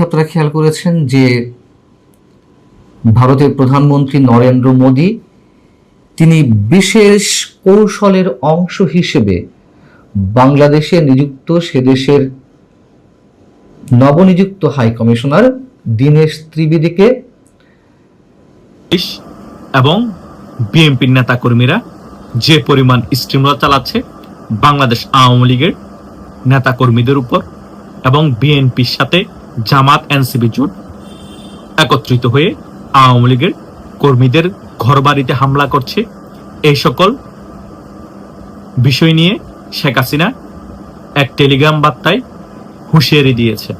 আপনারা খেয়াল করেছেন যে ভারতের প্রধানমন্ত্রী নরেন্দ্র মোদী তিনি বিশেষ কৌশলের অংশ হিসেবে বাংলাদেশে নিযুক্ত সে দেশের নবনিযুক্ত হাই কমিশনার দীনেশ ত্রিবেদীকে এবং বিএনপির নেতা কর্মীরা যে পরিমাণ স্টিমুলার চালাচ্ছে বাংলাদেশ আওয়ামী লীগের নেতা কর্মীদের উপর এবং বিএনপির সাথে জামাত এনসিপি জোট একত্রিত হয়ে আওয়ামী লীগের কর্মীদের ঘরবাড়িতে হামলা করছে, এই সকল বিষয় নিয়ে শেখ হাসিনা এক টেলিগ্রাম বার্তায় হুঁশিয়ারি দিয়েছে।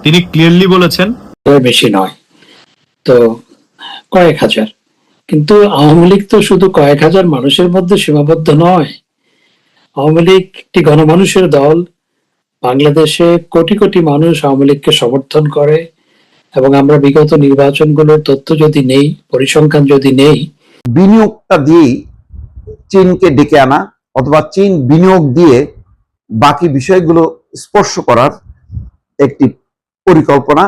তিনি ক্লিয়ারলি বলেছেন বেশি নয় তো কয়েক হাজার, কিন্তু আওয়ামী লীগ তো শুধু কয়েক হাজার মানুষের মধ্যে সীমাবদ্ধ নয়। আওয়ামী লীগ একটি গণমানুষের দল। বাংলাদেশে কোটি কোটি মানুষ আওয়ামী লীগকে সমর্থন করে এবং আমরা বিগত নির্বাচনগুলোর তথ্য যদি নেই, পরিসংখ্যান যদি নেই, বিনিয়োগটা দিয়েই চীনকে ডেকে আনা অথবা চীন বিনিয়োগ দিয়ে বাকি বিষয়গুলো স্পর্শ করার একটি পরিকল্পনা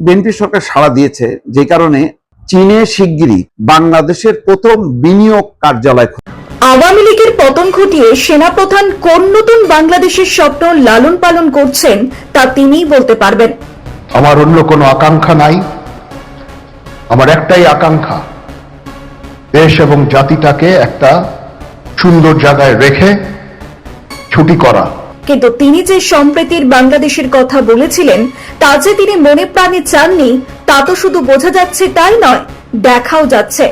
বিএনপি সরকার সাড়া দিয়েছে, যে কারণে চীনে শিগগিরই বাংলাদেশের প্রথম বিনিয়োগ কার্যালয়। আওয়ামী লীগের পতন ঘটিয়ে সেনাপ্রধান কোন নতুন বাংলাদেশের স্বপ্ন লালন পালন করছেন তা তিনিই বলতে পারবেন। আমার অন্য কোনো আকাঙ্ক্ষা নাই, আমার একটাই আকাঙ্ক্ষা, দেশ এবং জাতিটাকে একটা সুন্দর জায়গায় রেখে ছুটি করা। কিন্তু তিনি যে সম্প্রীতির বাংলাদেশের কথা বলেছিলেন তা যে তিনি মনে প্রাণে চাননি তা তো শুধু বোঝা যাচ্ছে তাই নয়, দেখাও যাচ্ছে।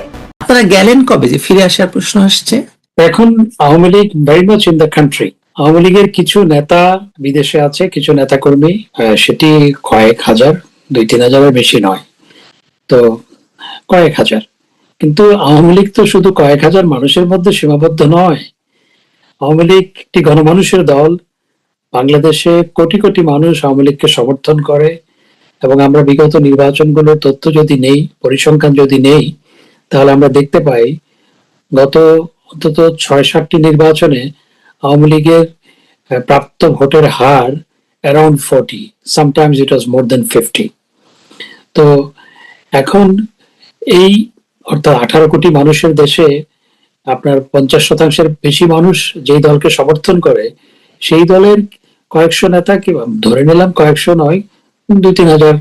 আপনারা গেলেন কবে যে ফিরে আসার প্রশ্ন আসছে? এখন Awami League very much in the country. Awami লীগের কিছু নেতা বিদেশে আছে, কিছু নেতা কর্মী, সেটি কয়েক হাজার, 2-3 হাজারের বেশি নয়, তো কয়েক হাজার। কিন্তু আওয়ামী লীগ তো শুধু কয়েক হাজার মানুষের মধ্যে সীমাবদ্ধ নয়। আওয়ামী লীগ একটি গণমানুষের দল। বাংলাদেশে কোটি কোটি মানুষ আওয়ামী লীগকে সমর্থন করে এবং আমরা বিগত নির্বাচনগুলোর তথ্য যদি নেই, পরিসংখ্যান যদি নেই, তাহলে আমরা দেখতে পাই গত অন্তত 6-7টি নির্বাচনে আওয়ামী লীগের প্রাপ্ত ভোটের হার অ্যারাউন্ড 40, সামটাইমস ইট ওয়াজ মোর দেন 50। তো এখন এই অর্থাৎ 18 কোটি মানুষের দেশে আপনার 50% বেশি মানুষ যেই দলকে সমর্থন করে, সেই দলের কয়েকশো নেতা, কি ধরে নিলাম কয়েকশো নয়, 2-3 হাজার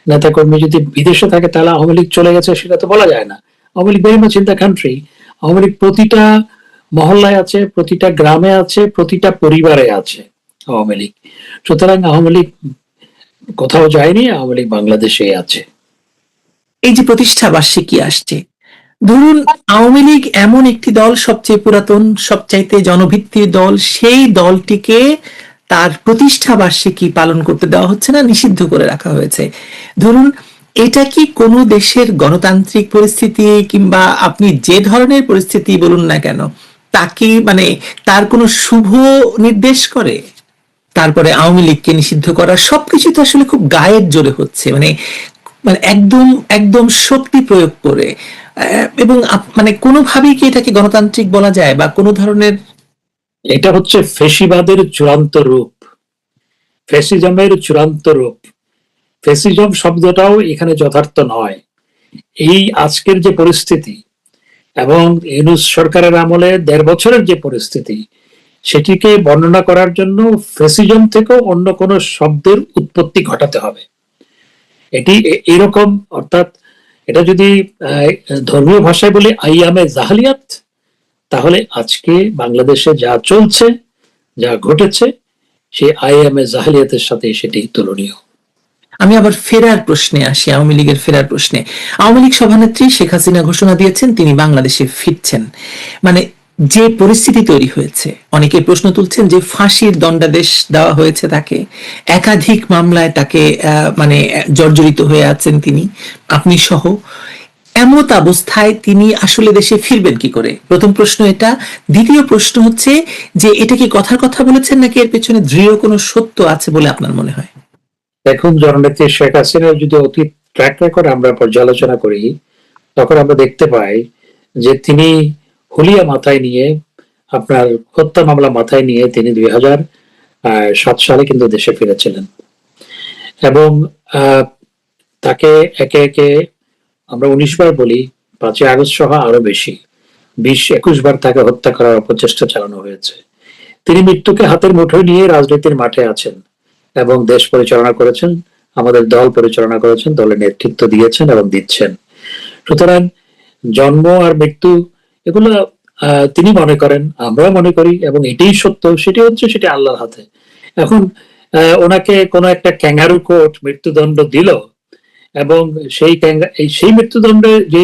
নেতা কর্মী যদি বিদেশে থাকে তাহলে আওয়ামী লীগ চলে গেছে সেটা তো বলা যায় না। Awami League very much in the country. Awami League প্রতিটা মহল্লায় আছে, প্রতিটা গ্রামে আছে, প্রতিটা পরিবারে আছে আওয়ামী লীগ। সুতরাং আওয়ামী লীগ কোথাও যায়নি, আওয়ামী লীগ বাংলাদেশে আছে। এই যে প্রতিষ্ঠা বার্ষিকী আসছে, ধরুন আওয়ামী লীগ এমন একটি দল, সবচেয়ে পুরাতন, সবচাইতে জনভিত্তির দল, সেই দলটিকে তার প্রতিষ্ঠা বার্ষিকী পালন করতে দেওয়া হচ্ছে না, নিষিদ্ধ করে রাখা হয়েছে। ধরুন এটা কি কোনো দেশের গণতান্ত্রিক পরিস্থিতি কিংবা আপনি যে ধরনের পরিস্থিতি বলুন না কেন, তাকে মানে তার কোনো শুভ নির্দেশ করে? তারপরে আওয়ামী লীগকে নিষিদ্ধ করা সবকিছু তো আসলে খুব গায়ের জোরে হচ্ছে, মানে একদম একদম শক্তি প্রয়োগ করে, এবং মানে কোনোভাবেই কি এটাকে গণতান্ত্রিক বলা যায় বা কোনো ধরনের? এটা হচ্ছে ফ্যাসিবাদের চূড়ান্ত রূপ, ফ্যাসিজমের চূড়ান্ত রূপ। ফ্যাসিজম শব্দটাও এখানে যথার্থ নয়। এই আজকের যে পরিস্থিতি এবং ইউনূস সরকারের আমলে 1.5 বছরের যে পরিস্থিতি, সেটিকে বর্ণনা করার জন্য ফ্যাসিজম থেকেও অন্য কোনো শব্দের উৎপত্তি ঘটাতে হবে। এটি এরকম, অর্থাৎ এটা যদি ধর্মীয় ভাষায় বলি আইয়ামে জাহালিয়াত, তাহলে আজকে বাংলাদেশে যা চলছে, যা ঘটেছে, সেই আইয়ামে জাহালিয়াতের সাথে সেটি তুলনীয়। আমি আবার ফেরার প্রশ্নে আসি, আওয়ামী লীগের ফেরার প্রশ্নে। আওয়ামী লীগ সভানেত্রী শেখ হাসিনা ঘোষণা দিয়েছেন তিনি বাংলাদেশে ফিরছেন। মানে যে পরিস্থিতি তৈরি হয়েছে, অনেকে প্রশ্ন তুলছেন যে ফাঁসির দণ্ডাদেশ দেওয়া হয়েছে তাকে, একাধিক মামলায় তাকে মানে জর্জরিত হয়ে আছেন তিনি, আপনি সহ। এমত অবস্থায় তিনি আসলে দেশে ফিরবেন কি করে? প্রথম প্রশ্ন এটা। দ্বিতীয় প্রশ্ন হচ্ছে যে এটা কি কথার কথা বলেছেন নাকি এর পেছনে দৃঢ় কোনো সত্য আছে বলে আপনার মনে হয়? এখন জননেত্রী শেখ হাসিনার যদি অতীত ট্র্যাক রেকর্ড আমরা পর্যালোচনা করি, তখন আমরা দেখতে পাই যে তিনি হুলিয়া মাথায় নিয়ে, আপনার হত্যা মামলা মাথায় নিয়ে তিনি 2007 সালে কিন্তু দেশে ফিরেছিলেন এবং তাকে একে একে আমরা 19 বার বলি, 5ই আগস্ট সহ আরো বেশি 20-21 বার তাকে হত্যা করার অপচেষ্টা চালানো হয়েছে। তিনি মৃত্যুকে হাতের মুঠোয় নিয়ে রাজনীতির মাঠে আছেন এবং দেশ পরিচালনা করেছেন, আমাদের দল পরিচালনা করেছেন, দলের নেতৃত্ব দিয়েছেন এবং দিচ্ছেন। সুতরাং জন্ম আর মৃত্যু এগুলো তিনি মনে করেন, আমরাও মনে করি, এবং এটাই সত্য, সেটি আল্লাহর হাতে। এখন ওনাকে কোনো একটা ক্যাঙ্গারু কোর্ট মৃত্যুদণ্ড দিল এবং সেই মৃত্যুদণ্ডে যে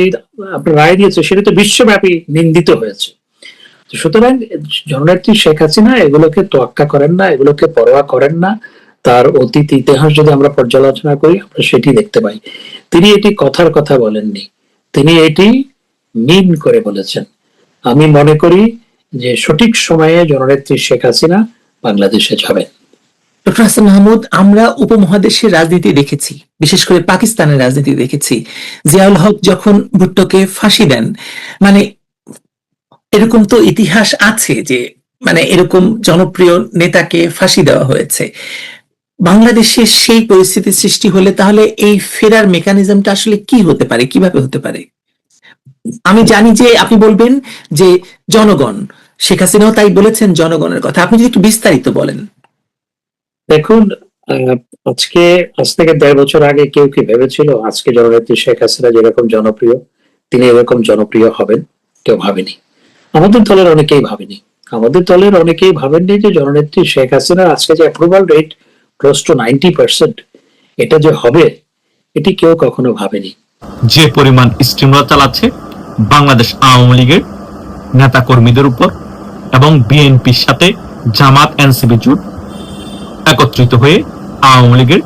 আপনার রায় দিয়েছে সেটা তো বিশ্বব্যাপী নিন্দিত হয়েছে। সুতরাং জননেত্রী শেখ হাসিনা এগুলোকে তোয়াক্কা করেন না, এগুলোকে পরোয়া করেন না। তার অতীত ইতিহাস যদি আমরা পর্যালোচনা করি, আমরা সেটি দেখতে পাই। তিনি এটি কথার কথা বলেননি, তিনি এটি মিন করে বলেছেন। আমি মনে করি যে সঠিক সময়ে জননেত্রী শেখ হাসিনা বাংলাদেশে যাবেন। ডক্টর হাসান মাহমুদ, আমরা উপমহাদেশের রাজনীতি দেখেছি, বিশেষ করে পাকিস্তানের রাজনীতি দেখেছি। জিয়াউল হক যখন ভুট্টোকে ফাঁসি দেন, মানে এরকম তো ইতিহাস আছে যে মানে এরকম জনপ্রিয় নেতাকে ফাঁসি দেওয়া হয়েছে। বাংলাদেশে সেই পরিস্থিতি সৃষ্টি হলে তাহলে এই ফেরার মেকানিজমটা আসলে কি হতে পারে, কিভাবে হতে পারে? আমি জানি যে আপনি বলবেন যে জনগণ, শেখ হাসিনাও তাই বলেছেন জনগণের কথা। আপনি যদি একটু বিস্তারিত বলেন। দেখুন, আজ থেকে 1.5 বছর আগে কেউ কি ভেবেছিল আজকে জননেত্রী শেখ হাসিনা যেরকম জনপ্রিয় তিনি এরকম জনপ্রিয় হবেন? কেউ ভাবেনি। আমাদের দলের অনেকেই ভাবেননি যে জননেত্রী শেখ হাসিনার আজকে যে অ্যাপ্রুভাল রেট ক্লোজ টু 90%, এটা যে হবে এটি কেউ কখনো ভাবেনি। যে পরিমাণ স্টিমুলার চালাচ্ছে বাংলাদেশ আওয়ামী লীগের নেতা কর্মীদের উপর এবং বিএনপির সাথে জামাত এনসিপি জোট একত্রিত হয়ে আওয়ামী লীগের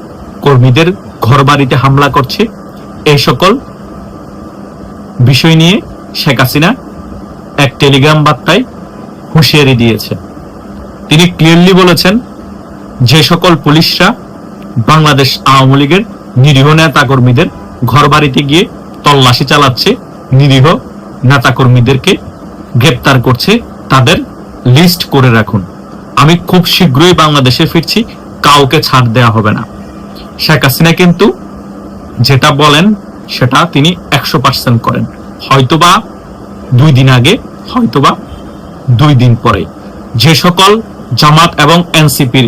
কর্মীদের ঘর বাড়িতে হামলা করছে, এই সকল বিষয় নিয়ে শেখ হাসিনা এক টেলিগ্রাম বার্তায় হুঁশিয়ারি দিয়েছে। তিনি ক্লিয়ারলি বলেছেন, যে সকল পুলিশরা বাংলাদেশ আওয়ামী লীগের নিরীহ নেতা কর্মীদের ঘর বাড়িতে গিয়ে তল্লাশি চালাচ্ছে, নিরীহ নেতা কর্মীদেরকে গ্রেপ্তার করছে, তাদের লিস্ট করে রাখুন। আমি খুব শীঘ্রই বাংলাদেশে ফিরছি, কাউকে ছাড় দেওয়া হবে না। শেখ হাসিনা কিন্তু যেটা বলেন সেটা তিনি 100% করেন। হয়তোবা 2 দিন আগে, হয়তোবা 2 দিন পরে। যে সকল জামাত এবং এনসিপির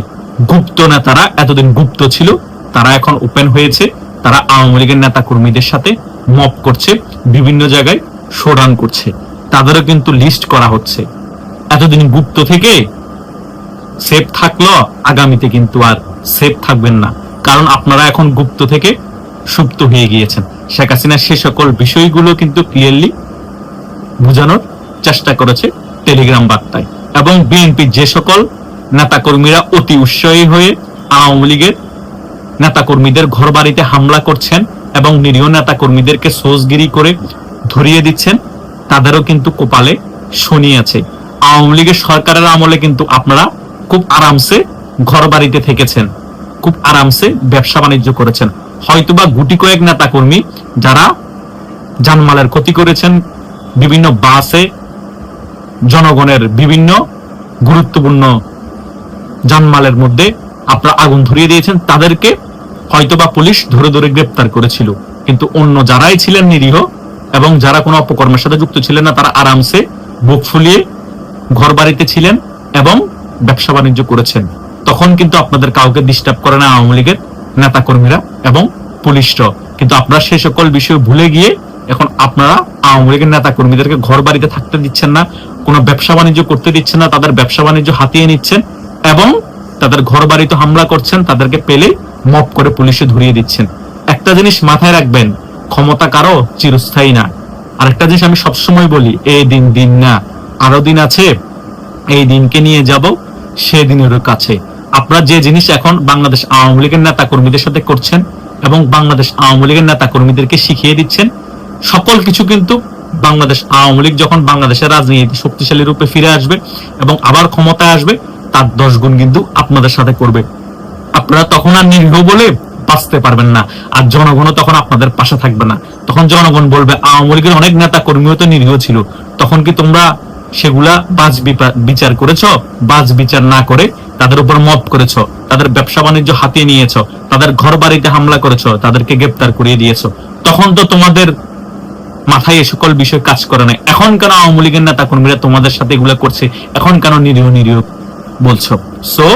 গুপ্ত নেতারা এতদিন গুপ্ত ছিল, তারা এখন ওপেন হয়েছে, তারা আওয়ামী লীগের নেতা কর্মীদের সাথে মব করছে, বিভিন্ন জায়গায় শোডাউন করছে, তাদেরও কিন্তু লিস্ট করা হচ্ছে। এতদিন গুপ্ত থেকে সেফ থাকলো, আগামীতে কিন্তু আর সেফ থাকবেন না, কারণ আপনারা এখন গুপ্ত থেকে সুপ্ত হয়ে গিয়েছেন। শেখ হাসিনা সে সকল বিষয়গুলো কিন্তু ক্লিয়ারলি বোঝানোর চেষ্টা করেছে টেলিগ্রাম বার্তায়। এবং বিএনপির যে সকল নেতাকর্মীরা অতি উৎসাহী হয়ে আওয়ামী লীগের নেতাকর্মীদের ঘর বাড়িতে হামলা করছেন এবং নিরীহ নেতাকর্মীদেরকে সোজগিরি করে ধরিয়ে দিচ্ছেন, তাদেরও কিন্তু কপালে শনি আছে। আওয়ামী লীগের সরকারের আমলে কিন্তু আপনারা খুব আরামসে ঘর বাড়িতে থেকেছেন, খুব আরামসে ব্যবসা বাণিজ্য করেছেন। হয়তোবা গুটি কয়েক নেতাকর্মী যারা জানমালের ক্ষতি করেছেন, বিভিন্ন বাসে জনগণের বিভিন্ন গুরুত্বপূর্ণ জানমালের মধ্যে আপনারা আগুন ধরিয়ে দিয়েছেন, তাদেরকে হয়তোবা পুলিশ ধরে ধরে গ্রেপ্তার করেছিল। কিন্তু অন্য যারাই ছিলেন নিরীহ এবং যারা কোনো অপকর্মের সাথে যুক্ত ছিলেন না, তারা আরামসে বুক ফুলিয়ে ঘর বাড়িতে ছিলেন এবং ব্যবসা বাণিজ্য করেছেন। তখন কিন্তু আপনাদের কাউকে ডিস্টার্ব করে না আওয়ামী লীগের নেতা কর্মীরা এবং পুলিশরা। কিন্তু আপনারা সেই সকল বিষয় ভুলে গিয়ে এখন আপনারা আওয়ামী লীগের নেতা কর্মীদেরকে ঘর বাড়িতে থাকতে দিচ্ছেন না, কোনো ব্যবসা বাণিজ্য করতে দিচ্ছেন না, তাদের ব্যবসা বাণিজ্য হাতিয়ে নিচ্ছেন এবং তাদের ঘর বাড়িতে হামলা করছেন, তাদেরকে পেলে মপ করে পুলিশে ধরিয়ে দিচ্ছেন। একটা জিনিস মাথায় রাখবেন, ক্ষমতা কারো চিরস্থায়ী না। আর একটা জিনিস আমি সবসময় বলি, এই দিন না, আরো দিন আছে, এই দিনকে নিয়ে যাব সেদিনের কাছে। আপনারা যে জিনিস এখন বাংলাদেশ আওয়ামী লীগের নেতা কর্মীদের সাথে করছেন এবং বাংলাদেশ আওয়ামী লীগের নেতা কর্মীদেরকে শিখিয়ে দিচ্ছেন, সকল কিছু কিন্তু বাংলাদেশ আওয়ামী লীগ যখন বাংলাদেশের রাজনীতি শক্তিশালী রূপে ফিরে আসবে এবং আবার ক্ষমতায় আসবে, তার 10 গুণ কিন্তু আপনাদের সাথে করবে। আপনারা তখন আর নিরীহ বলে বাঁচতে পারবেন না, আর জনগণও তখন আপনাদের পাশে থাকবে না। তখন জনগণ বলবে আওয়ামী লীগের অনেক নেতা কর্মীও তো নিরীহ ছিল, তখন কি তোমরা সেগুলা বিচার করেছো? বাজ বিচার না করে তাদের উপর মব করেছো, তাদের ব্যবসা বাণিজ্য হাতিয়ে নিয়েছো, তাদের ঘর বাড়িতে হামলা করেছো, তাদেরকে গ্রেপ্তার করিয়ে দিয়েছো। তখন তো তোমাদের মাথায় এ সকল বিষয় কাজ করে না। এখন কেন আওয়ামী লীগের নেতা কর্মীরা তোমাদের সাথে এগুলা করছে? এখন কেন নিরীহ বলছো? সো